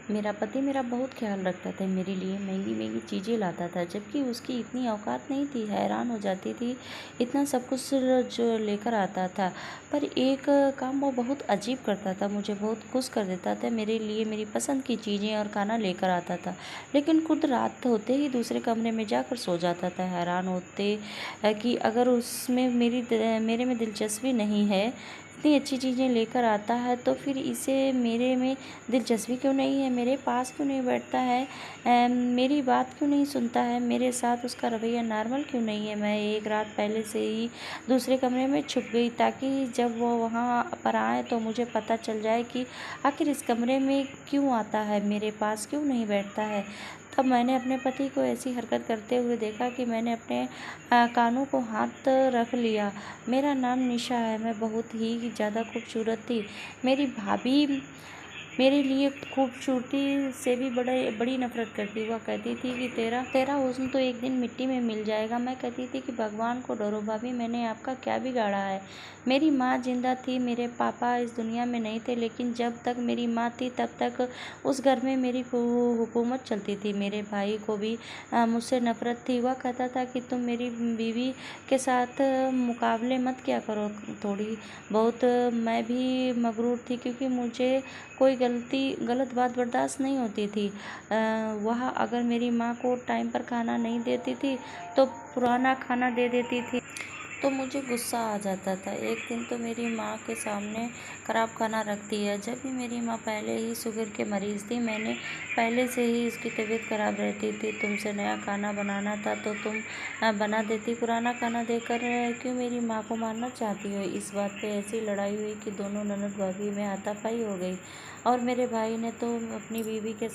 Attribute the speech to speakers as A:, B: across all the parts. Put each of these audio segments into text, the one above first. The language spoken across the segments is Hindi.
A: मेरा पति मेरा बहुत ख्याल रखता था, मेरे लिए महंगी-महंगी चीज़ें लाता था, जबकि उसकी इतनी औकात नहीं थी। हैरान हो जाती थी, इतना सब कुछ जो लेकर आता था। पर एक काम वो बहुत अजीब करता था, मुझे बहुत खुश कर देता था। मेरे लिए मेरी पसंद की चीज़ें और खाना लेकर आता था, लेकिन खुद रात होते ही दूसरे कमरे में जाकर सो जाता था। हैरान होते कि अगर उसमें मेरे में दिलचस्पी नहीं है, इतनी अच्छी चीज़ें लेकर आता है, तो फिर इसे मेरे में दिलचस्पी क्यों नहीं है, मेरे पास क्यों नहीं बैठता है, मेरी बात क्यों नहीं सुनता है, मेरे साथ उसका रवैया नॉर्मल क्यों नहीं है। मैं एक रात पहले से ही दूसरे कमरे में छुप गई, ताकि जब वो वहाँ पर आए तो मुझे पता चल जाए कि आखिर इस कमरे में क्यों आता है, मेरे पास क्यों नहीं बैठता है। तब मैंने अपने पति को ऐसी हरकत करते हुए देखा कि मैंने अपने कानों को हाथ रख लिया। मेरा नाम निशा है, मैं बहुत ही ज़्यादा खूबसूरत थी। मेरी भाभी मेरे लिए खूबसूरती से भी बड़ी नफ़रत करती। वह कहती थी कि तेरा तेरा हुस्न तो एक दिन मिट्टी में मिल जाएगा। मैं कहती थी कि भगवान को डरो भाभी, मैंने आपका क्या बिगाड़ा है। मेरी माँ जिंदा थी, मेरे पापा इस दुनिया में नहीं थे, लेकिन जब तक मेरी माँ थी तब तक उस घर में मेरी हुकूमत चलती थी। मेरे भाई को भी मुझसे नफ़रत थी। वह कहता था कि तुम मेरी बीवी के साथ मुकाबले मत किया करो। थोड़ी बहुत मैं भी मगरूर थी, क्योंकि मुझे कोई गलत बात बर्दाश्त नहीं होती थी। वह अगर मेरी माँ को टाइम पर खाना नहीं देती थी तो पुराना खाना दे देती थी, तो मुझे गुस्सा आ जाता था। एक दिन तो मेरी माँ के सामने खराब खाना रख दिया, जब भी मेरी माँ पहले ही शुगर के मरीज़ थी। मैंने पहले से ही उसकी तबीयत खराब रहती थी। तुमसे नया खाना बनाना था तो तुम बना देती, पुराना खाना देकर क्यों मेरी माँ को मारना चाहती हो। इस बात पे ऐसी लड़ाई हुई कि दोनों ननद भाभी में हाथापाई हो गई, और मेरे भाई ने तो अपनी बीवी के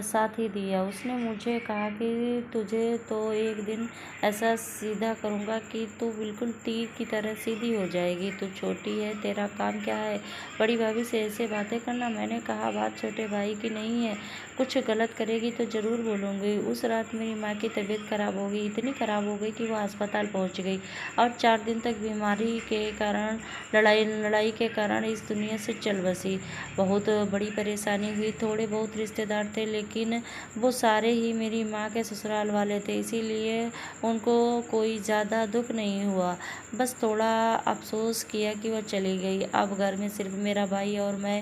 A: साथ ही दिया। उसने मुझे कहा कि तुझे तो एक दिन ऐसा सीधा करूँगा कि तू बिल्कुल तीर की तरह सीधी हो जाएगी। तू छोटी है, तेरा काम क्या है बड़ी भाभी से ऐसे बातें करना। मैंने कहा बात छोटे भाई की नहीं है, कुछ गलत करेगी तो ज़रूर बोलूँगी। उस रात मेरी माँ की तबीयत खराब हो गई, इतनी खराब हो गई कि वह अस्पताल पहुँच गई, और 4 दिन तक बीमारी के कारण लड़ाई के कारण इस दुनिया से चल बसी। बहुत बड़ी परेशानी हुई। थोड़े बहुत रिश्तेदार थे, लेकिन वो सारे ही मेरी माँ के ससुराल वाले थे, इसीलिए उनको कोई ज़्यादा दुख नहीं हुआ। बस थोड़ा अफसोस किया कि वह चली गई। अब घर में सिर्फ मेरा भाई और मैं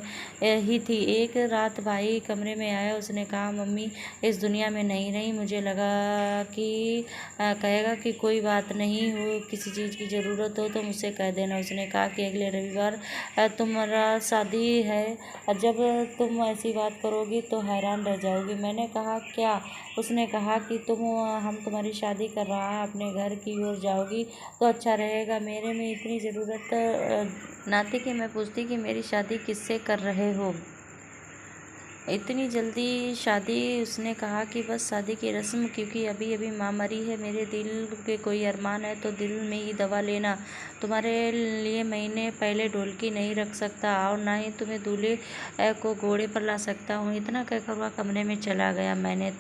A: ही थी। एक रात भाई कमरे में आया, उसने कहा मम्मी इस दुनिया में नहीं रही। मुझे लगा कि कहेगा कि कोई बात नहीं, हो किसी चीज़ की ज़रूरत हो तो मुझसे कह देना। उसने कहा कि अगले रविवार तुम्हारा शादी है, और जब तुम ऐसी बात करोगी तो हैरान रह जाओगी। मैंने कहा क्या? उसने कहा कि हम तुम्हारी शादी कर रहा है, अपने घर की ओर जाओगी तो अच्छा रहेगा। मेरे में इतनी ज़रूरत ना थी कि मैं पूछती कि मेरी शादी किससे कर रहे हो, इतनी जल्दी शादी। उसने कहा कि बस शादी की रस्म, क्योंकि अभी अभी माँ मरी है। मेरे दिल के कोई अरमान है तो दिल में ही दबा लेना। तुम्हारे लिए महीने पहले ढोलकी नहीं रख सकता, और ना ही तुम्हें दूल्हे को घोड़े पर ला सकता हूँ। इतना कहकर वह कमरे में चला गया। मैंने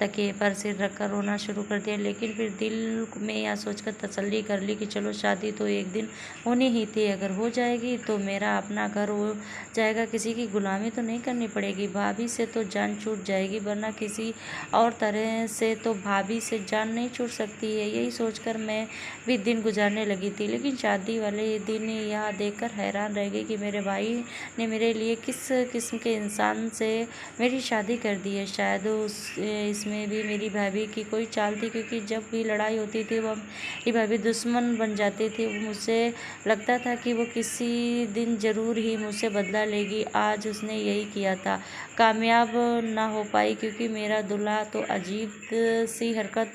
A: तकिए पर सिर रखकर रोना शुरू कर दिया, लेकिन फिर दिल में यह सोचकर तसल्ली कर ली कि चलो शादी तो एक दिन होनी ही थी। अगर हो जाएगी तो मेरा अपना घर हो जाएगा, किसी की गुलामी तो नहीं करनी पड़ेगी। भाभी से तो जान छूट जाएगी, वरना किसी और तरह से तो भाभी से जान नहीं छूट सकती है। यही सोचकर मैं भी दिन गुजारने लगी थी, लेकिन शादी वाले दिन यह देखकर हैरान रह गई कि मेरे भाई ने मेरे लिए किस किस्म के इंसान से मेरी शादी कर दी है। शायद इसमें भी मेरी भाभी की कोई चाल थी, क्योंकि जब भी लड़ाई होती थी वह मेरी भाभी दुश्मन बन जाती थी। मुझसे लगता था कि वो किसी दिन ज़रूर ही मुझसे बदला लेगी। आज उसने यही किया था। कामयाब ना हो पाई, क्योंकि मेरा दूल्हा तो अजीब सी हरकत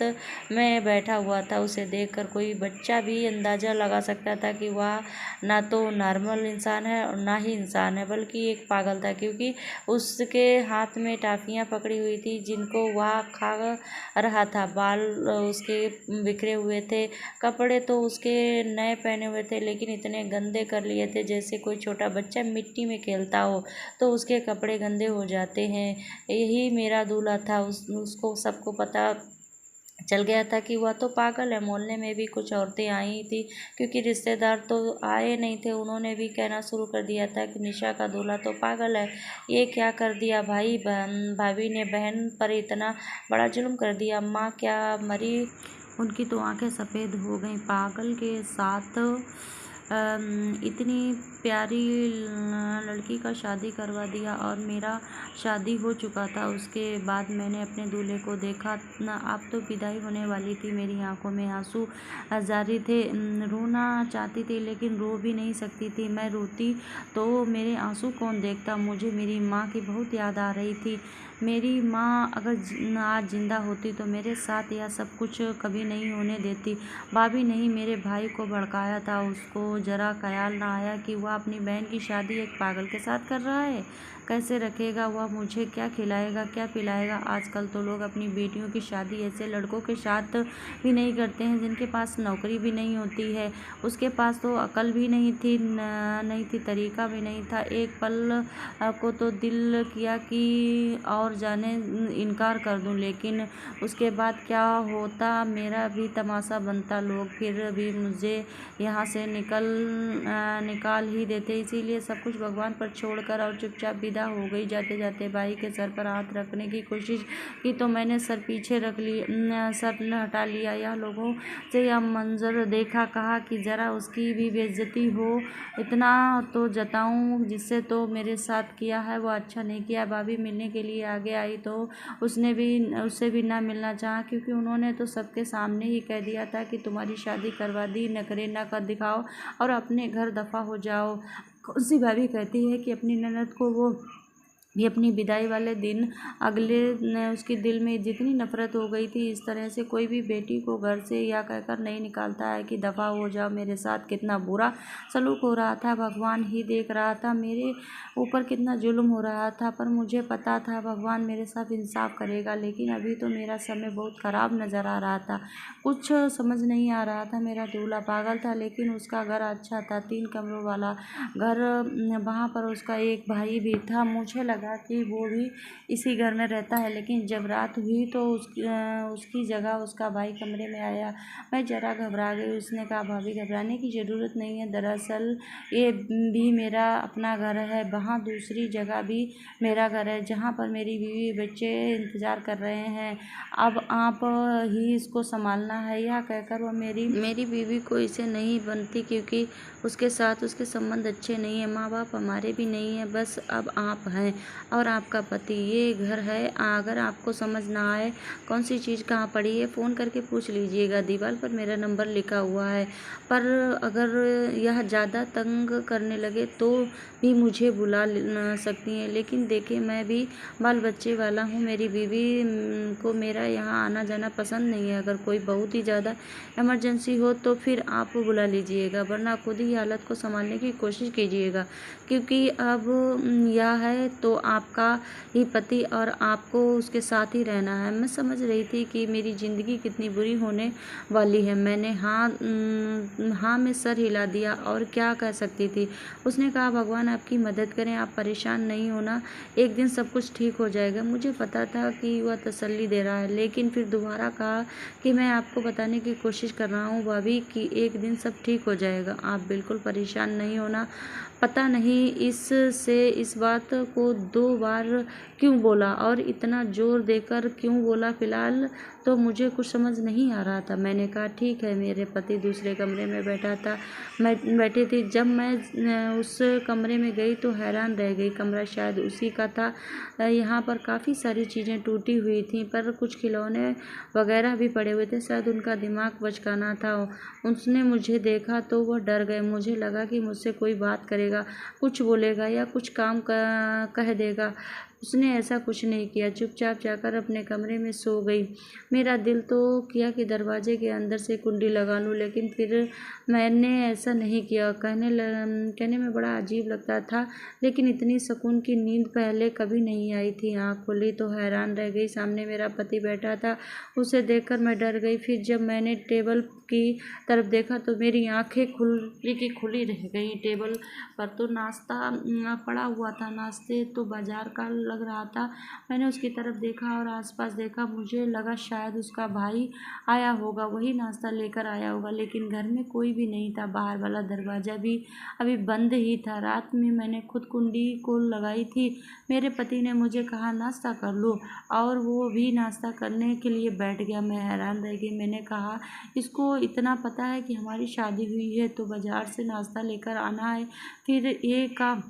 A: में बैठा हुआ था। उसे देखकर कोई बच्चा भी अंदाज़ा लगा सकता था कि वह ना तो नॉर्मल इंसान है और ना ही इंसान है, बल्कि एक पागल था, क्योंकि उसके हाथ में टाफियाँ पकड़ी हुई थी जिनको वह खा रहा था। बाल उसके बिखरे हुए थे, कपड़े तो उसके नए पहने हुए थे, लेकिन इतने गंदे कर लिए थे जैसे कोई छोटा बच्चा मिट्टी में खेलता हो तो उसके कपड़े गंदे हो जाते हैं। यही मेरा दूल्हा था। उसको सबको पता चल गया था कि वह तो पागल है। मोहल्ले में भी कुछ औरतें आई थी, क्योंकि रिश्तेदार तो आए नहीं थे। उन्होंने भी कहना शुरू कर दिया था कि निशा का दूल्हा तो पागल है, ये क्या कर दिया भाई। भाभी ने बहन पर इतना बड़ा जुल्म कर दिया। माँ क्या मरी, उनकी तो आंखें सफ़ेद हो गईं। पागल के साथ इतनी प्यारी लड़की का शादी करवा दिया, और मेरा शादी हो चुका था। उसके बाद मैंने अपने दूल्हे को देखा न, अब तो विदाई होने वाली थी। मेरी आंखों में आंसू जारी थे। रोना चाहती थी लेकिन रो भी नहीं सकती थी। मैं रोती तो मेरे आंसू कौन देखता। मुझे मेरी माँ की बहुत याद आ रही थी। मेरी माँ अगर आज जिंदा होती तो मेरे साथ यह सब कुछ कभी नहीं होने देती। भाभी ने ही मेरे भाई को भड़काया था। उसको जरा ख्याल ना आया कि वह अपनी बहन की शादी एक पागल के साथ कर रहा है। कैसे रखेगा वह मुझे, क्या खिलाएगा, क्या पिलाएगा। आजकल तो लोग अपनी बेटियों की शादी ऐसे लड़कों के साथ भी नहीं करते हैं जिनके पास नौकरी भी नहीं होती है। उसके पास तो अकल भी नहीं थी, तरीका भी नहीं था। एक पल को तो दिल किया कि और जाने इनकार कर दूं, लेकिन उसके बाद क्या होता, मेरा भी तमाशा बनता। लोग फिर भी मुझे यहाँ से निकाल ही देते। इसीलिए सब कुछ भगवान पर छोड़कर और चुपचाप विदा हो गई। जाते जाते भाई के सर पर हाथ रखने की कोशिश की तो मैंने सर पीछे रख लिया, सर हटा लिया। यह लोगों से यह मंजर देखा, कहा कि जरा उसकी भी बेइज्जती हो, इतना तो जताऊं। जिससे तो मेरे साथ किया है वो अच्छा नहीं किया। भाभी मिलने के लिए आगे आई तो उससे भी ना मिलना चाहा, क्योंकि उन्होंने तो सबके सामने ही कह दिया था कि तुम्हारी शादी करवा दी, नखरे ना कर दिखाओ और अपने घर दफा हो जाओ। कौन सी भाभी कहती है कि अपनी ननद को वो ये अपनी विदाई वाले दिन उसके दिल में जितनी नफरत हो गई थी। इस तरह से कोई भी बेटी को घर से या कहकर नहीं निकालता है कि दफ़ा हो जाओ। मेरे साथ कितना बुरा सलूक हो रहा था, भगवान ही देख रहा था। मेरे ऊपर कितना जुल्म हो रहा था, पर मुझे पता था भगवान मेरे साथ इंसाफ करेगा। लेकिन अभी तो मेरा समय बहुत ख़राब नज़र आ रहा था। कुछ समझ नहीं आ रहा था। मेरा दूल्हा पागल था, लेकिन उसका घर अच्छा था, 3 कमरों वाला घर। वहाँ पर उसका एक भाई भी था। मुझे लगा कि वो भी इसी घर में रहता है, लेकिन जब रात हुई तो उसकी जगह उसका भाई कमरे में आया। मैं ज़रा घबरा गई। उसने कहा, भाभी घबराने की ज़रूरत नहीं है, दरअसल ये भी मेरा अपना घर है। वहाँ दूसरी जगह भी मेरा घर है, जहाँ पर मेरी बीवी बच्चे इंतज़ार कर रहे हैं। अब आप ही इसको संभालना है। यह कहकर वो मेरी बीवी को इसे नहीं बनती, क्योंकि उसके साथ उसके संबंध अच्छे नहीं हैं। माँ बाप हमारे भी नहीं हैं, बस अब आप हैं और आपका पति। ये घर है। अगर आपको समझ ना आए कौन सी चीज़ कहाँ पड़ी है, फ़ोन करके पूछ लीजिएगा। दीवार पर मेरा नंबर लिखा हुआ है, पर अगर यह ज़्यादा तंग करने लगे तो भी मुझे बुला सकती हैं। लेकिन देखिए, मैं भी बाल बच्चे वाला हूँ। मेरी बीवी को मेरा यहाँ आना जाना पसंद नहीं है। अगर कोई बहुत ही ज़्यादा इमरजेंसी हो तो फिर आप बुला लीजिएगा, वरना खुद ही हालत को संभालने की कोशिश कीजिएगा, क्योंकि अब यह है तो आपका ही पति और आपको उसके साथ ही रहना है। मैं समझ रही थी कि मेरी ज़िंदगी कितनी बुरी होने वाली है। मैंने हाँ में सर हिला दिया, और क्या कह सकती थी। उसने कहा, भगवान आपकी मदद करें, आप परेशान नहीं होना, एक दिन सब कुछ ठीक हो जाएगा। मुझे पता था कि वह तसल्ली दे रहा है, लेकिन फिर दोबारा कहा कि मैं आपको बताने की कोशिश कर रहा हूँ भाभी कि एक दिन सब ठीक हो जाएगा, आप बिल्कुल परेशान नहीं होना। पता नहीं इससे इस बात को 2 बार क्यों बोला और इतना जोर देकर क्यों बोला। फिलहाल तो मुझे कुछ समझ नहीं आ रहा था। मैंने कहा, ठीक है। मेरे पति दूसरे कमरे में मैं बैठी थी। जब मैं उस कमरे में गई तो हैरान रह गई। कमरा शायद उसी का था। यहाँ पर काफ़ी सारी चीज़ें टूटी हुई थी, पर कुछ खिलौने वगैरह भी पड़े हुए थे। शायद उनका दिमाग बचकाना था। उसने मुझे देखा तो वह डर गए। मुझे लगा कि मुझसे कोई बात करेगा, कुछ बोलेगा या कुछ काम कह देगा। उसने ऐसा कुछ नहीं किया, चुपचाप जाकर अपने कमरे में सो गई। मेरा दिल तो किया कि दरवाजे के अंदर से कुंडी लगा लूं, लेकिन फिर मैंने ऐसा नहीं किया। कहने में बड़ा अजीब लगता था, लेकिन इतनी सुकून की नींद पहले कभी नहीं आई थी। आँख खुली तो हैरान रह गई। सामने मेरा पति बैठा था। उसे देखकर मैं डर गई। फिर जब मैंने टेबल की तरफ देखा तो मेरी आंखें खुली रह गई। टेबल पर तो नाश्ता पड़ा हुआ था। नाश्ते तो बाजार का लग रहा था। मैंने उसकी तरफ देखा और आसपास देखा। मुझे लगा शायद उसका भाई आया होगा, वही नाश्ता लेकर आया होगा, लेकिन घर में कोई भी नहीं था। बाहर वाला दरवाज़ा भी अभी बंद ही था। रात में मैंने खुद कुंडी को लगाई थी। मेरे पति ने मुझे कहा नाश्ता कर लो, और वो भी नाश्ता करने के लिए बैठ गया। मैं हैरान रह गई। मैंने कहा इसको इतना पता है कि हमारी शादी हुई है तो बाज़ार से नाश्ता लेकर आना है। फिर ये काम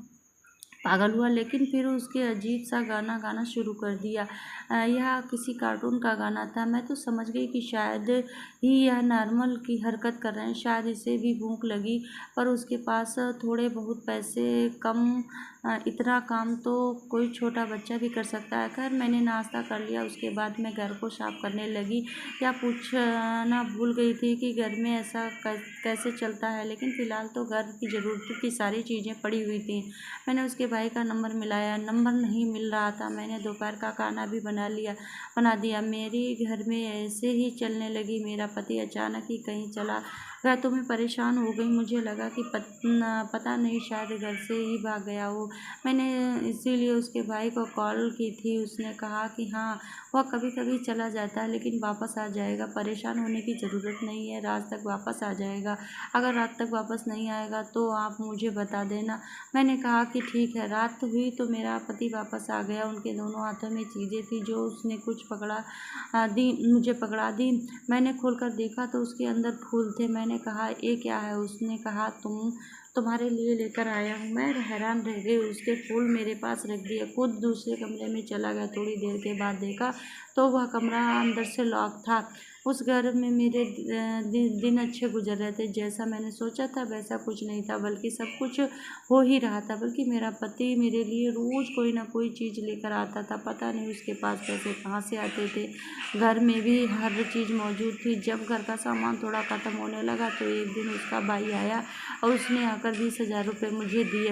A: पागल हुआ, लेकिन फिर उसके अजीब सा गाना गाना शुरू कर दिया। यह किसी कार्टून का गाना था। मैं तो समझ गई कि शायद ही यह नॉर्मल की हरकत कर रहे हैं, शायद इसे भी भूख लगी, पर उसके पास थोड़े बहुत पैसे कम। इतना काम तो कोई छोटा बच्चा भी कर सकता है। खैर मैंने नाश्ता कर लिया। उसके बाद मैं घर को साफ करने लगी। या पूछना भूल गई थी कि घर में ऐसा कैसे चलता है, लेकिन फ़िलहाल तो घर की ज़रूरत की सारी चीज़ें पड़ी हुई थी। मैंने उसके भाई का नंबर मिलाया, नंबर नहीं मिल रहा था। मैंने दोपहर का खाना भी बना दिया। मेरी घर में ऐसे ही चलने लगी। मेरा पति अचानक ही कहीं चला गया तो मैं परेशान हो गई। मुझे लगा कि पता नहीं शायद घर से ही भाग गया हो। मैंने इसीलिए उसके भाई को कॉल की थी। उसने कहा कि हाँ, वह कभी कभी चला जाता है लेकिन वापस आ जाएगा। परेशान होने की ज़रूरत नहीं है, रात तक वापस आ जाएगा। अगर रात तक वापस नहीं आएगा तो आप मुझे बता देना। मैंने कहा कि ठीक है। रात हुई तो मेरा पति वापस आ गया। उनके दोनों हाथों में चीज़ें थी जो उसने मुझे पकड़ा दी। मैंने खोलकर देखा तो उसके अंदर फूल थे। मैंने कहा ये क्या है? उसने कहा तुम्हारे लिए लेकर आया हूँ। मैं हैरान रह गई। उसके फूल मेरे पास रख दिए, खुद दूसरे कमरे में चला गया। थोड़ी देर के बाद देखा तो वह कमरा अंदर से लॉक था। उस घर में मेरे दिन अच्छे गुजर रहे थे। जैसा मैंने सोचा था वैसा कुछ नहीं था, बल्कि सब कुछ हो ही रहा था। बल्कि मेरा पति मेरे लिए रोज़ कोई ना कोई चीज़ लेकर आता था। पता नहीं उसके पास पैसे कहाँ से आते थे। घर में भी हर चीज़ मौजूद थी। जब घर का सामान थोड़ा ख़त्म होने लगा तो एक दिन उसका भाई आया और उसने आकर 20,000 रुपये मुझे दिए।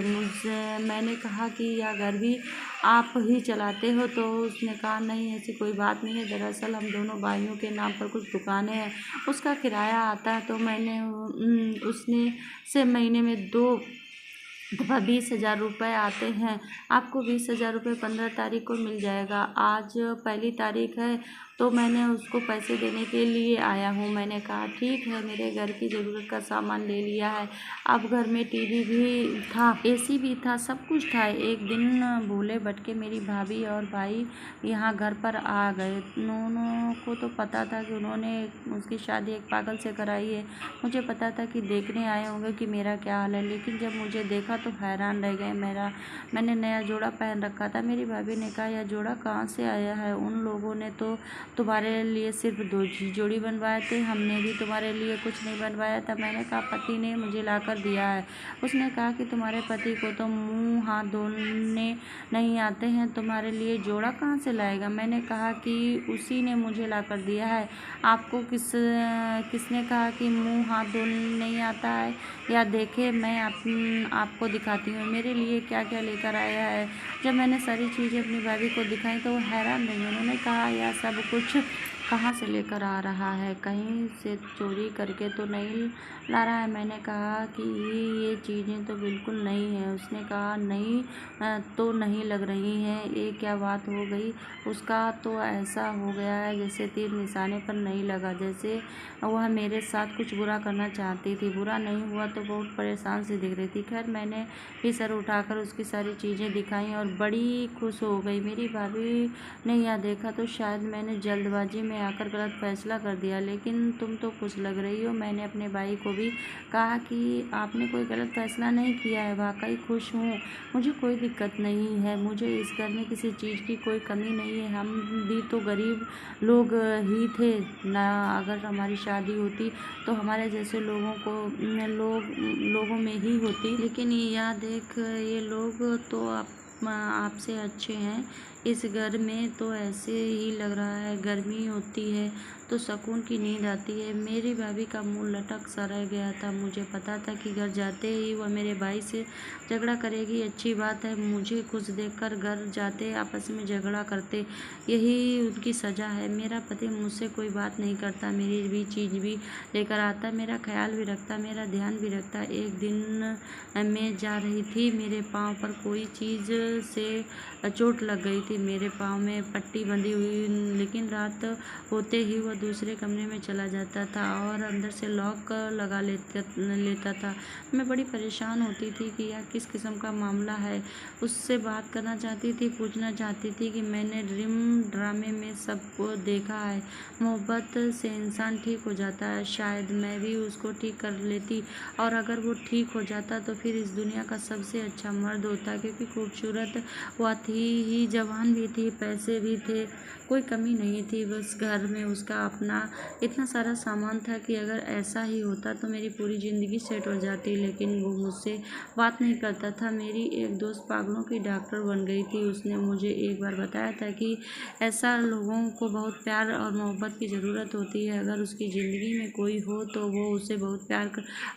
A: मैंने कहा कि यह घर भी आप ही चलाते हो? तो उसने कहा नहीं, ऐसी कोई बात नहीं है। दरअसल हम दोनों भाइयों के नाम पर कुछ दुकानें हैं, उसका किराया आता है। तो मैंने उसने से महीने में 2 दफ़ा 20,000 रुपये आते हैं। आपको 20,000 रुपये 15 तारीख को मिल जाएगा। आज 1 तारीख है तो मैंने उसको पैसे देने के लिए आया हूँ। मैंने कहा ठीक है, मेरे घर की ज़रूरत का सामान ले लिया है। अब घर में टीवी भी था, एसी भी था, सब कुछ था। एक दिन भूले भटके मेरी भाभी और भाई यहाँ घर पर आ गए। उन्होंने को तो पता था कि उन्होंने उसकी शादी एक पागल से कराई है। मुझे पता था कि देखने आए होंगे कि मेरा क्या हाल है, लेकिन जब मुझे देखा तो हैरान रह गए। मैंने नया जोड़ा पहन रखा था। मेरी भाभी ने कहा यह जोड़ा कहाँ से आया है? उन लोगों ने तो तुम्हारे लिए सिर्फ 2 जोड़ी बनवाए थे, हमने भी तुम्हारे लिए कुछ नहीं बनवाया था। मैंने कहा पति ने मुझे लाकर दिया है। उसने कहा कि तुम्हारे पति को तो मुंह हाथ धोने नहीं आते हैं, तुम्हारे लिए जोड़ा कहाँ से लाएगा? मैंने कहा कि उसी ने मुझे लाकर दिया है। आपको किसने कहा कि मुंह हाथ धोने नहीं आता है? या देखे, मैं आपको दिखाती हूँ मेरे लिए क्या क्या लेकर आया है। जब मैंने सारी चीज़ें अपनी भाभी को दिखाई तो वो हैरान रही। उन्होंने कहा यह सब कुछ कहाँ से लेकर आ रहा है? कहीं से चोरी करके तो नहीं ला रहा है? मैंने कहा कि ये चीज़ें तो बिल्कुल नहीं है। उसने कहा नहीं तो नहीं लग रही हैं। ये क्या बात हो गई? उसका तो ऐसा हो गया है जैसे तीर निशाने पर नहीं लगा, जैसे वह मेरे साथ कुछ बुरा करना चाहती थी। बुरा नहीं हुआ तो बहुत परेशान सी दिख रही थी। खैर मैंने भी सर उठाकर उसकी सारी चीज़ें दिखाई और बड़ी खुश हो गई। मेरी भाभी ने यह देखा तो शायद मैंने जल्दबाजी में आकर गलत फैसला कर दिया, लेकिन तुम तो खुश लग रही हो। मैंने अपने भाई को भी कहा कि आपने कोई गलत फैसला नहीं किया है, वाकई खुश हूँ, मुझे कोई दिक्कत नहीं है। मुझे इस घर में किसी चीज़ की कोई कमी नहीं है। हम भी तो गरीब लोग ही थे ना। अगर हमारी शादी होती तो हमारे जैसे लोगों में ही होती, लेकिन यह देख ये लोग तो आपसे अच्छे हैं। इस घर में तो ऐसे ही लग रहा है, गर्मी होती है तो सुकून की नींद आती है। मेरी भाभी का मुंह लटक सा रह गया था। मुझे पता था कि घर जाते ही वह मेरे भाई से झगड़ा करेगी। अच्छी बात है, मुझे खुश देखकर घर जाते आपस में झगड़ा करते, यही उनकी सज़ा है। मेरा पति मुझसे कोई बात नहीं करता, मेरी भी चीज़ भी लेकर आता, मेरा ख्याल भी रखता, मेरा ध्यान भी रखता। एक दिन मैं जा रही थी, मेरे पाँव पर कोई चीज़ से चोट लग गई थी। मेरे पाँव में पट्टी बंधी हुई, लेकिन रात होते ही वह दूसरे कमरे में चला जाता था और अंदर से लॉक लगा लेता था। मैं बड़ी परेशान होती थी कि यह किस किस्म का मामला है। उससे बात करना चाहती थी, पूछना चाहती थी कि मैंने ड्रामे में सबको देखा है, मोहब्बत से इंसान ठीक हो जाता है। शायद मैं भी उसको ठीक कर लेती, और अगर वो ठीक हो जाता तो फिर इस दुनिया का सबसे अच्छा मर्द होता, क्योंकि खूबसूरत वह थी ही, जवान भी थी, पैसे भी थे, कोई कमी नहीं थी। बस घर में उसका अपना इतना सारा सामान था कि अगर ऐसा ही होता तो मेरी पूरी ज़िंदगी सेट हो जाती। लेकिन वो मुझसे बात नहीं करता था। मेरी एक दोस्त पागलों की डॉक्टर बन गई थी। उसने मुझे एक बार बताया था कि ऐसा लोगों को बहुत प्यार और मोहब्बत की ज़रूरत होती है। अगर उसकी ज़िंदगी में कोई हो तो वो उसे बहुत प्यार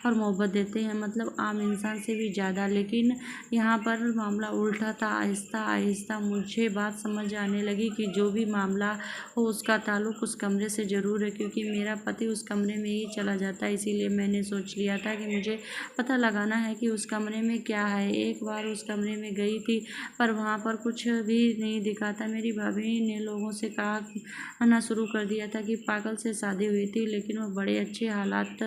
A: और मोहब्बत देते हैं, मतलब आम इंसान से भी ज़्यादा। लेकिन यहाँ पर मामला उल्टा था। आहिस्ता आहिस्ता मुझे बात समझ आने लगी कि जो भी मामला हो उसका ताल्लुक उस कमरे से ज़रूर है, क्योंकि मेरा पति उस कमरे में ही चला जाता है। इसीलिए मैंने सोच लिया था कि मुझे पता लगाना है कि उस कमरे में क्या है। एक बार उस कमरे में गई थी, पर वहाँ पर कुछ भी नहीं दिखा था। मेरी भाभी ने लोगों से कहना शुरू कर दिया था कि पागल से शादी हुई थी, लेकिन वो बड़े अच्छे हालात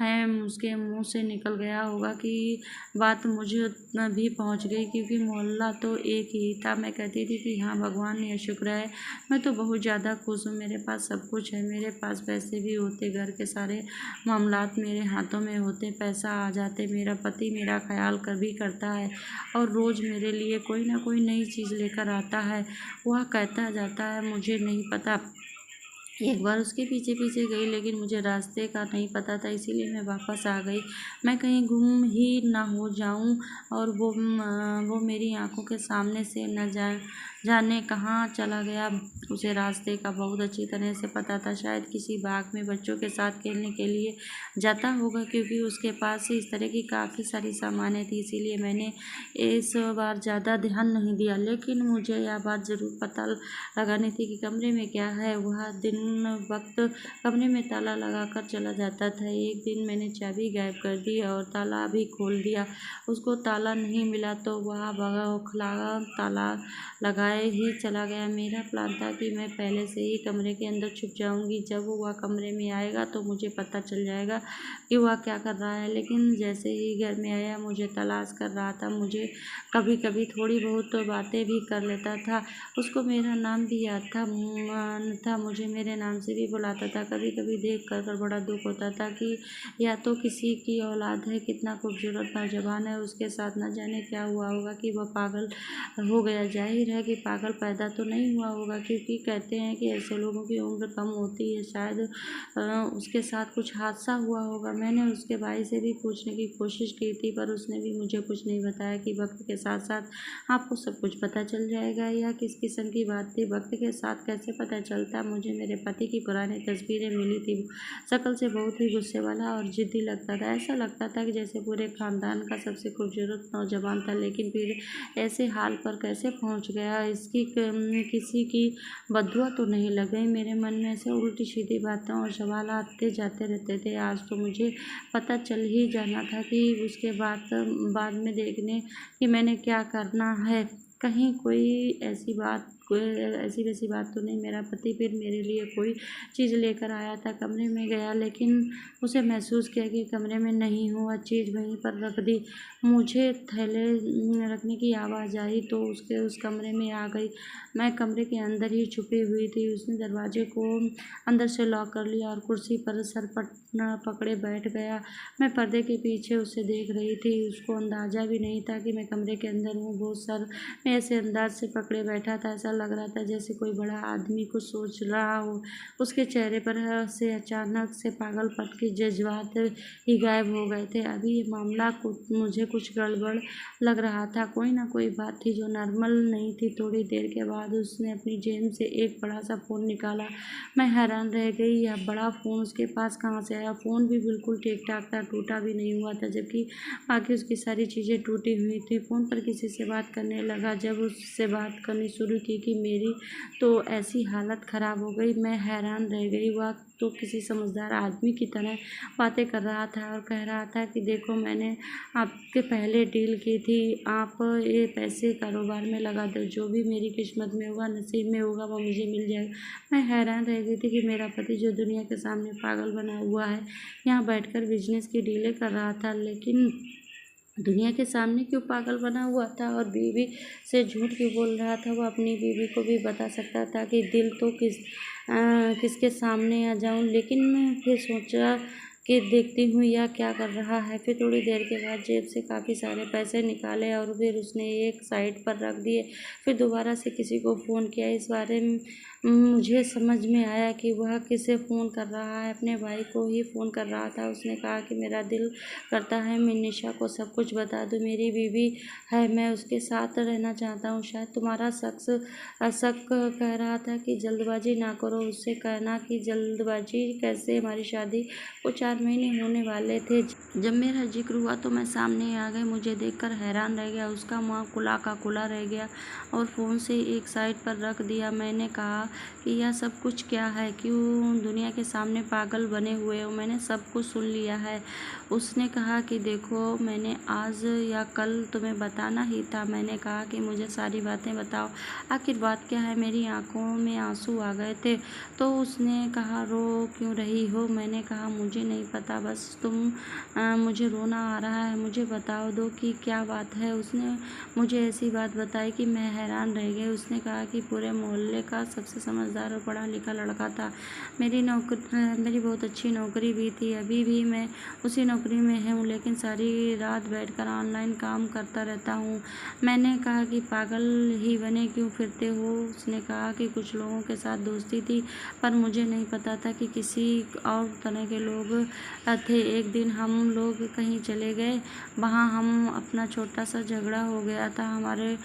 A: हैं। उसके मुंह से निकल गया होगा कि बात मुझे उतना भी पहुंच गई, क्योंकि मोहल्ला तो एक ही था। मैं कहती थी कि हाँ भगवान या शुक्र है, मैं तो बहुत ज़्यादा खुश हूँ, मेरे पास सब कुछ है, मेरे पास पैसे भी होते, घर के सारे मामलात मेरे हाथों में होते, पैसा आ जाते, मेरा पति मेरा ख्याल भी करता है और रोज़ मेरे लिए कोई ना कोई नई चीज़ लेकर आता है। वह कहता जाता है, मुझे नहीं पता। एक बार उसके पीछे पीछे गई, लेकिन मुझे रास्ते का नहीं पता था, इसीलिए मैं वापस आ गई। मैं कहीं गुम ही ना हो जाऊं और वो मेरी आंखों के सामने से न जाने कहाँ चला गया। उसे रास्ते का बहुत अच्छी तरह से पता था। शायद किसी बाग में बच्चों के साथ खेलने के लिए जाता होगा, क्योंकि उसके पास इस तरह की काफ़ी सारी सामानें थी। इसीलिए मैंने इस बार ज़्यादा ध्यान नहीं दिया, लेकिन मुझे यह बात ज़रूर पता लगानी थी कि कमरे में क्या है। वह दिन वक्त कमरे में ताला लगाकर चला जाता था। एक दिन मैंने चाबी गायब कर दी और ताला भी खोल दिया। उसको ताला नहीं मिला तो वह बौखला ताला लगाए ही चला गया। मेरा प्लान था कि मैं पहले से ही कमरे के अंदर छुप जाऊंगी। जब वह कमरे में आएगा तो मुझे पता चल जाएगा कि वह क्या कर रहा है। लेकिन जैसे ही घर में आया, मुझे तलाश कर रहा था। मुझे कभी कभी थोड़ी बहुत बातें भी कर लेता था। उसको मेरा नाम भी याद था, मुझे मेरे नाम से भी बुलाता था। कभी कभी देख कर बड़ा दुख होता था कि या तो किसी की औलाद है, कितना खूबसूरत नौजवान है, उसके साथ न जाने क्या हुआ होगा कि वह पागल हो गया। जाहिर है कि पागल पैदा तो नहीं हुआ होगा, क्योंकि कहते हैं कि ऐसे लोगों की उम्र कम होती है। शायद उसके साथ कुछ हादसा हुआ होगा। मैंने उसके भाई से भी पूछने की कोशिश की थी, पर उसने भी मुझे कुछ नहीं बताया कि वक्त के साथ साथ आपको सब कुछ पता चल जाएगा। यह किस किस्म की बात थी, वक्त के साथ कैसे पता चलता। मुझे मेरे पति की पुरानी तस्वीरें मिली थी। शक्ल से बहुत ही गुस्से वाला और जिद्दी लगता था। ऐसा लगता था कि जैसे पूरे खानदान का सबसे खूबसूरत नौजवान था। लेकिन फिर ऐसे हाल पर कैसे पहुंच गया, इसकी किसी की बददुआ तो नहीं लग गई। मेरे मन में से उल्टी सीधी बातें और सवाल आते जाते रहते थे। आज तो मुझे पता चल ही जाना था कि उसके बाद में देखने कि मैंने क्या करना है। कहीं कोई ऐसी वैसी बात तो नहीं। मेरा पति फिर मेरे लिए कोई चीज़ लेकर आया था। कमरे में गया, लेकिन उसे महसूस किया कि कमरे में नहीं हूँ। वह चीज़ वहीं पर रख दी। मुझे थैले रखने की आवाज़ आई तो उस कमरे में आ गई। मैं कमरे के अंदर ही छुपी हुई थी। उसने दरवाजे को अंदर से लॉक कर लिया और कुर्सी पर सर पकड़े बैठ गया। मैं पर्दे के पीछे उसे देख रही थी। उसको अंदाज़ा भी नहीं था कि मैं कमरे के अंदर हूँ। वो सर ऐसे अंदाज से पकड़े बैठा था। ऐसा लग रहा था जैसे कोई बड़ा आदमी कुछ सोच रहा हो। उसके चेहरे पर से अचानक से पागलपन के जज्बात ही गायब हो गए थे। अभी ये मामला मुझे कुछ गड़बड़ लग रहा था। कोई ना कोई बात थी जो नॉर्मल नहीं थी। थोड़ी देर के बाद उसने अपनी जेब से एक बड़ा सा फ़ोन निकाला। मैं हैरान रह गई, यह बड़ा फ़ोन उसके पास कहाँ से आया। फ़ोन भी बिल्कुल ठीक ठाक था, टूटा भी नहीं हुआ था, जबकि बाकी उसकी सारी चीज़ें टूटी हुई थी। फ़ोन पर किसी से बात करने लगा। जब उससे बात करनी शुरू की कि मेरी तो ऐसी हालत ख़राब हो गई, मैं हैरान रह गई। वह तो किसी समझदार आदमी की तरह बातें कर रहा था और कह रहा था कि देखो, मैंने आपके पहले डील की थी, आप ये पैसे कारोबार में लगा दो, जो भी मेरी किस्मत में होगा, नसीब में होगा, वो मुझे मिल जाएगा। मैं हैरान रह गई थी कि मेरा पति जो दुनिया के सामने पागल बना हुआ है, यहाँ बैठकर बिजनेस की डीलें कर रहा था, लेकिन दुनिया के सामने क्यों पागल बना हुआ था और बीवी से झूठ क्यों बोल रहा था। वो अपनी बीवी को भी बता सकता था कि दिल तो किसके सामने आ जाऊं, लेकिन मैं फिर सोचा कि देखती हूँ यह क्या कर रहा है। फिर थोड़ी देर के बाद जेब से काफ़ी सारे पैसे निकाले और फिर उसने एक साइड पर रख दिए। फिर दोबारा से किसी को फ़ोन किया। इस बारे में मुझे समझ में आया कि वह किसे फ़ोन कर रहा है, अपने भाई को ही फ़ोन कर रहा था। उसने कहा कि मेरा दिल करता है मैं निशा को सब कुछ बता दूं, मेरी बीवी है, मैं उसके साथ रहना चाहता हूँ। शायद तुम्हारा शक कह रहा था कि जल्दबाजी ना करो। उससे कहना कि जल्दबाजी कैसे, हमारी शादी को 4 महीने होने वाले थे। जब मेरा जिक्र हुआ तो मैं सामने आ गई। मुझे देखकर हैरान रह गया। उसका मुँह खुला का खुला रह गया और फ़ोन से एक साइड पर रख दिया। मैंने कहा कि यह सब कुछ क्या है, क्यों दुनिया के सामने पागल बने हुए हो, मैंने सब कुछ सुन लिया है। उसने कहा कि देखो, मैंने आज या कल तुम्हें बताना ही था। मैंने कहा कि मुझे सारी बातें बताओ, आखिर बात क्या है। मेरी आंखों में आंसू आ गए थे। तो उसने कहा रो क्यों रही हो। मैंने कहा मुझे नहीं पता, बस मुझे रोना आ रहा है, मुझे बता दो कि क्या बात है। उसने मुझे ऐसी बात बताई कि मैं हैरान रह गई। उसने कहा कि पूरे मोहल्ले का सबसे समझदार और पढ़ा लिखा लड़का था। मेरी बहुत अच्छी नौकरी भी थी। अभी भी मैं उसी नौकरी में हूँ, लेकिन सारी रात बैठकर ऑनलाइन काम करता रहता हूँ। मैंने कहा कि पागल ही बने क्यों फिरते हो। उसने कहा कि कुछ लोगों के साथ दोस्ती थी, पर मुझे नहीं पता था कि किसी और तरह के लोग थे। एक दिन हम लोग कहीं चले गए, वहाँ हम अपना छोटा सा झगड़ा हो गया था। हमारे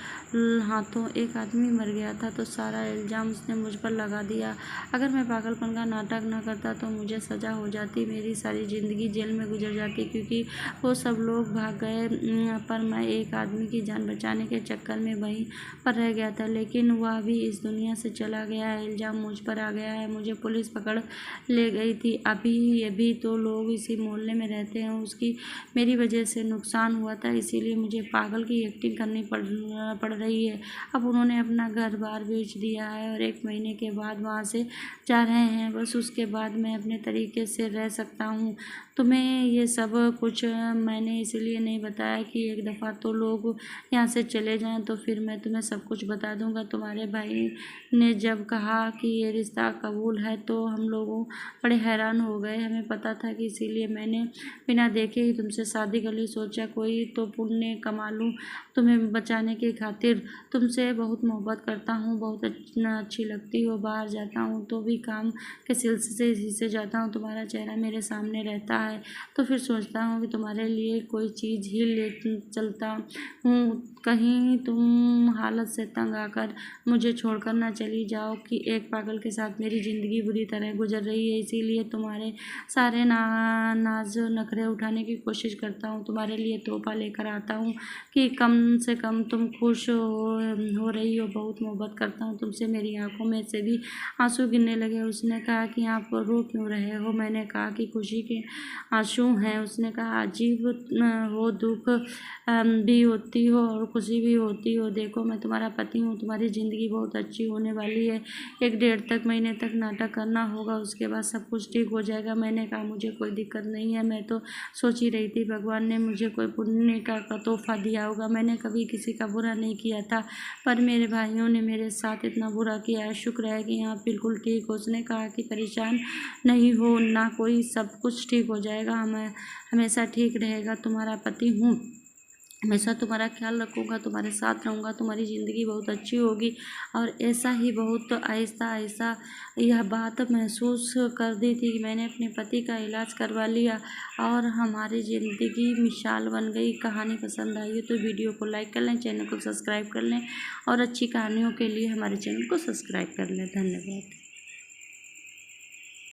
A: हाथों एक आदमी मर गया था, तो सारा इल्ज़ाम उसने मुझ पर लगा दिया। अगर मैं पागलपन का नाटक न करता तो मुझे सज़ा हो जाती, मेरी सारी ज़िंदगी जेल में गुजर जाती, क्योंकि वो सब लोग भाग गए, पर मैं एक आदमी की जान बचाने के चक्कर में वहीं पर रह गया था। लेकिन वह भी इस दुनिया से चला गया है, इल्ज़ाम मुझ पर आ गया है, मुझे पुलिस पकड़ ले गई थी। अभी तो लोग इसी मोहल्ले में रहते हैं, उसकी मेरी वजह से नुकसान हुआ था, इसीलिए मुझे पागल की एक्टिंग करनी पड़ रही है। अब उन्होंने अपना घर बार बेच दिया है और 1 महीने के बाद वहाँ से जा रहे हैं। बस उसके बाद मैं अपने तरीके से रह सकता हूँ। तुम्हें ये सब कुछ मैंने इसलिए नहीं बताया कि एक दफ़ा तो लोग यहाँ से चले जाएं तो फिर मैं तुम्हें सब कुछ बता दूँगा। तुम्हारे भाई ने जब कहा कि ये रिश्ता कबूल है तो हम लोगों बड़े हैरान हो गए। हमें पता था कि इसीलिए मैंने बिना देखे ही तुमसे शादी कर ली। सोचा कोई तो पुण्य कमा लूँ तुम्हें बचाने की खातिर। तुमसे बहुत मोहब्बत करता हूँ, बहुत अच्छी लगती हो। बाहर जाता हूँ तो भी काम के सिलसिले से जाता हूँ, तुम्हारा चेहरा मेरे सामने रहता है तो फिर सोचता हूँ कि तुम्हारे लिए कोई चीज़ ही ले चलता हूँ। कहीं तुम हालत से तंग आकर मुझे छोड़कर ना चली जाओ कि एक पागल के साथ मेरी ज़िंदगी बुरी तरह गुजर रही है, इसीलिए तुम्हारे सारे नाज नखरे उठाने की कोशिश करता हूँ। तुम्हारे लिए तोहफा लेकर आता हूँ कि कम से कम तुम खुश हो रही हो। बहुत मोहब्बत करता हूँ तुमसे। मेरी आंखों में से भी आंसू गिरने लगे। उसने कहा कि आप रो क्यों रहे हो। मैंने कहा कि खुशी के आंसू हैं। उसने कहा अजीब हो, दुख भी होती हो और खुशी भी होती हो। देखो, मैं तुम्हारा पति हूँ, तुम्हारी ज़िंदगी बहुत अच्छी होने वाली है। 1 महीने तक नाटक करना होगा, उसके बाद सब कुछ ठीक हो जाएगा। मैंने कहा मुझे कोई दिक्कत नहीं है, मैं तो सोच ही रही थी भगवान ने मुझे कोई पुण्य का तोहफा दिया होगा। मैंने कभी किसी का बुरा नहीं किया था, पर मेरे भाइयों ने मेरे साथ इतना बुरा किया है। शुक्र है कि आप बिल्कुल ठीक हो। उसने कहा कि परेशान नहीं हो ना कोई, सब कुछ ठीक हो जाएगा, हमेशा ठीक रहेगा। तुम्हारा पति हूँ। हमेशा तुम्हारा ख्याल रखूँगा, तुम्हारे साथ रहूँगा, तुम्हारी ज़िंदगी बहुत अच्छी होगी। और ऐसा ही बहुत आहिस्ता आहिस्ता यह बात महसूस कर दी थी कि मैंने अपने पति का इलाज करवा लिया और हमारी ज़िंदगी मिसाल बन गई। कहानी पसंद आई हो तो वीडियो को लाइक कर लें, चैनल को सब्सक्राइब कर लें और अच्छी कहानियों के लिए हमारे चैनल को सब्सक्राइब कर लें। धन्यवाद।